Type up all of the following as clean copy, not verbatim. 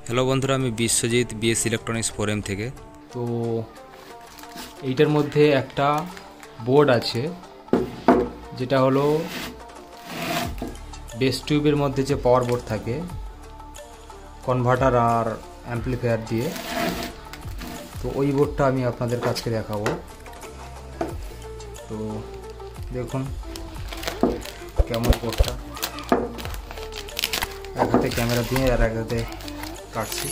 Hello বন্ধুরা, আমি Biswajit BS electronics forum থেকে। তো এইটার মধ্যে একটা বোর্ড আছে যেটা হলো বেস টিউবের মধ্যে যে পাওয়ার বোর্ড থাকে কনভার্টার আর অ্যাম্পলিফায়ার দিয়ে, তো ওই বোর্ডটা আমি আপনাদের কাছে দেখাবো। তো দেখুন কেমন বোর্ডটা, এক হাতে ক্যামেরা দিয়ে আর এক হাতে কাটছি।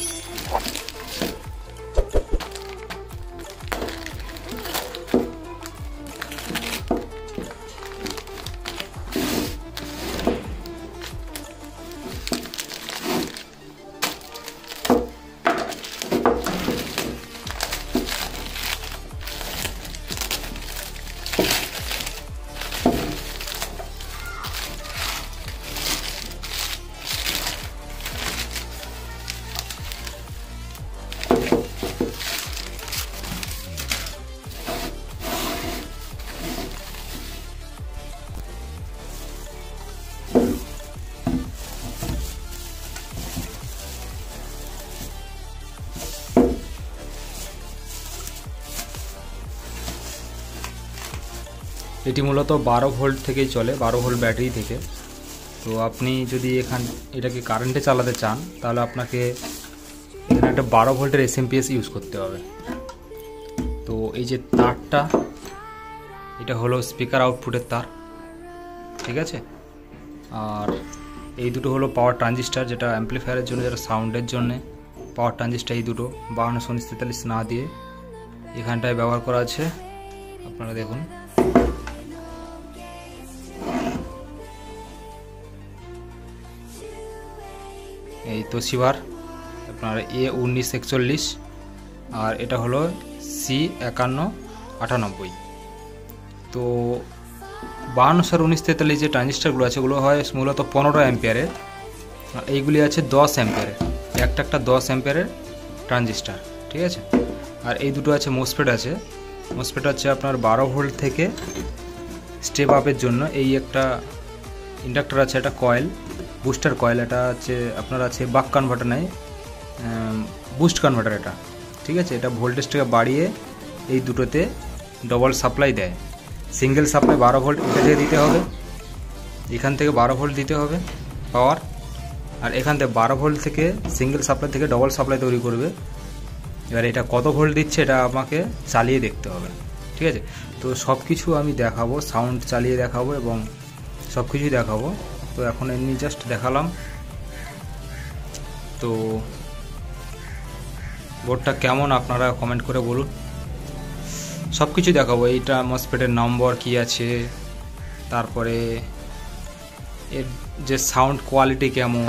এটি মূলত 12 ভোল্ট থেকেই চলে, 12 ভোল্ট ব্যাটারি থেকে। তো আপনি যদি এটাকে কারেন্টে চালাতে চান তাহলে আপনাকে এখানে একটা 12 ভোল্টের এসএমপিএস ইউজ করতে হবে। তো এই যে তারটা, এটা হলো স্পিকার আউটপুটের তার, ঠিক আছে। আর এই দুটো হলো পাওয়ার ট্রানজিস্টার, যেটা অ্যাম্পলিফায়ারের জন্য, যেটা সাউন্ডের জন্য পাওয়ার ট্রানজিস্টার। এই দুটো 5243 না দিয়ে এখানটায় ব্যবহার করা আছে, আপনারা দেখুন। এই তোশিবার আপনার A1941, আর এটা হলো C5198। তো 5243 যে ট্রানজিস্টারগুলো আছে ওগুলো হয় মূলত 15 অ্যাম্পিয়ারের, আর এইগুলি আছে 10 অ্যাম্পিয়ারের, একটা 10 অ্যাম্পিয়ারের ট্রানজিস্টার, ঠিক আছে। আর এই দুটো আছে মোসফেট আছে। মোসফেট হচ্ছে আপনার 12 ভোল্ট থেকে স্টেপ আপের জন্য। এই একটা ইন্ডাক্টর আছে, একটা কয়েল, বুস্টার কয়েল। এটা হচ্ছে আপনার আছে বাক কনভার্টার, নাই বুস্ট কনভার্টার এটা, ঠিক আছে। এটা ভোল্টেজটাকে বাড়িয়ে এই দুটোতে ডবল সাপ্লাই দেয়। সিঙ্গেল সাপ্লাই 12 ভোল্ট এটা থেকে দিতে হবে, এখান থেকে 12 ভোল্ট দিতে হবে পাওয়ার, আর এখান থেকে 12 ভোল্ট থেকে সিঙ্গেল সাপ্লাই থেকে ডবল সাপ্লাই তৈরি করবে। এবার এটা কত ভোল্ট দিচ্ছে এটা আমাকে চালিয়ে দেখতে হবে, ঠিক আছে। তো সব কিছু আমি দেখাবো, সাউন্ড চালিয়ে দেখাবো এবং সব কিছুই দেখাবো। তো এখন এমনি জাস্ট দেখালাম। তো বোর্ডটা কেমন আপনারা কমেন্ট করে বলুন, সব কিছু দেখাবো। এইটা মসফেটের নম্বর কি আছে, তারপরে এর যে সাউন্ড কোয়ালিটি কেমন,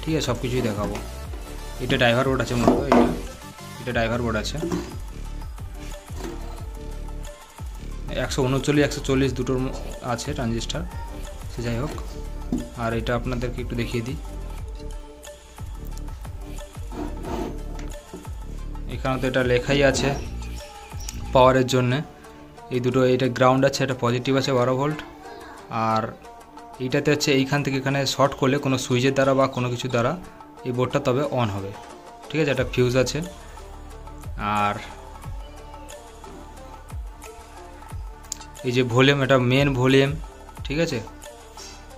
ঠিক আছে, সব কিছুই দেখাবো। এটা ড্রাইভার বোর্ড আছে মূলত, এটা ড্রাইভার বোর্ড আছে। 139 140 দুটোর আছে ট্রানজিস্টার, সে যাই হোক। আর এটা আপনাদেরকে একটু দেখিয়ে দিই। এখানে তো এটা লেখাই আছে পাওয়ারের জন্যে। এই দুটো, এটা গ্রাউন্ড আছে, এটা পজিটিভ আছে 12 ভোল্ট। আর এইটাতে হচ্ছে এইখান থেকে এখানে শর্ট করলে কোনো সুইচের দ্বারা বা কোনো কিছু দ্বারা এই বোর্ডটা তবে অন হবে, ঠিক আছে। একটা ফিউজ আছে। আর এই যে ভলিউম, এটা মেন ভলিউম, ঠিক আছে।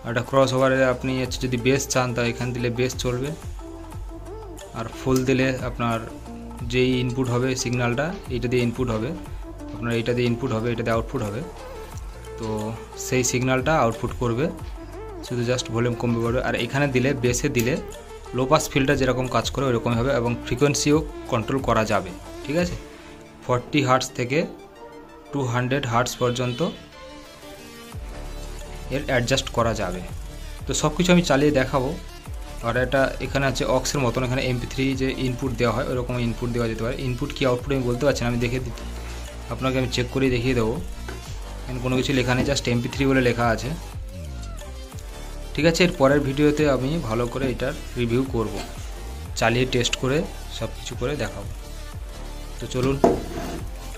আর এটা ক্রস ওভারে আপনি হচ্ছে যদি বেস চান তা এখান দিলে বেস চলবে, আর ফুল দিলে আপনার যেই ইনপুট হবে সিগন্যালটা এইটা দিয়ে ইনপুট হবে, আপনার এইটা দিয়ে ইনপুট হবে, এটা দিয়ে আউটপুট হবে। তো সেই সিগন্যালটা আউটপুট করবে, শুধু জাস্ট ভলিউম কমবে বাড়বে। আর এখানে দিলে, বেসে দিলে লো পাস ফিল্টার যেরকম কাজ করে ওইরকমই হবে, এবং ফ্রিকোয়েন্সিও কন্ট্রোল করা যাবে, ঠিক আছে। 40 হার্টজ থেকে 200 হার্টজ পর্যন্ত এর অ্যাডজাস্ট করা যাবে। তো সব কিছু আমি চালিয়ে দেখাবো। আর এটা এখানে আছে অক্সের মতন, এখানে MP3 যে ইনপুট দেওয়া হয় ওরকম ইনপুট দেওয়া যেতে পারে। ইনপুট কি আউটপুট আমি বলতে পারছি না, আমি দেখে আপনাকে আমি চেক করে দেখিয়ে দেবো। এখানে কোনো কিছু লেখা নেই, জাস্ট MP3 বলে লেখা আছে, ঠিক আছে। এর পরের ভিডিওতে আমি ভালো করে এটার রিভিউ করব, চালিয়ে টেস্ট করে সব কিছু করে দেখাবো। তো চলুন।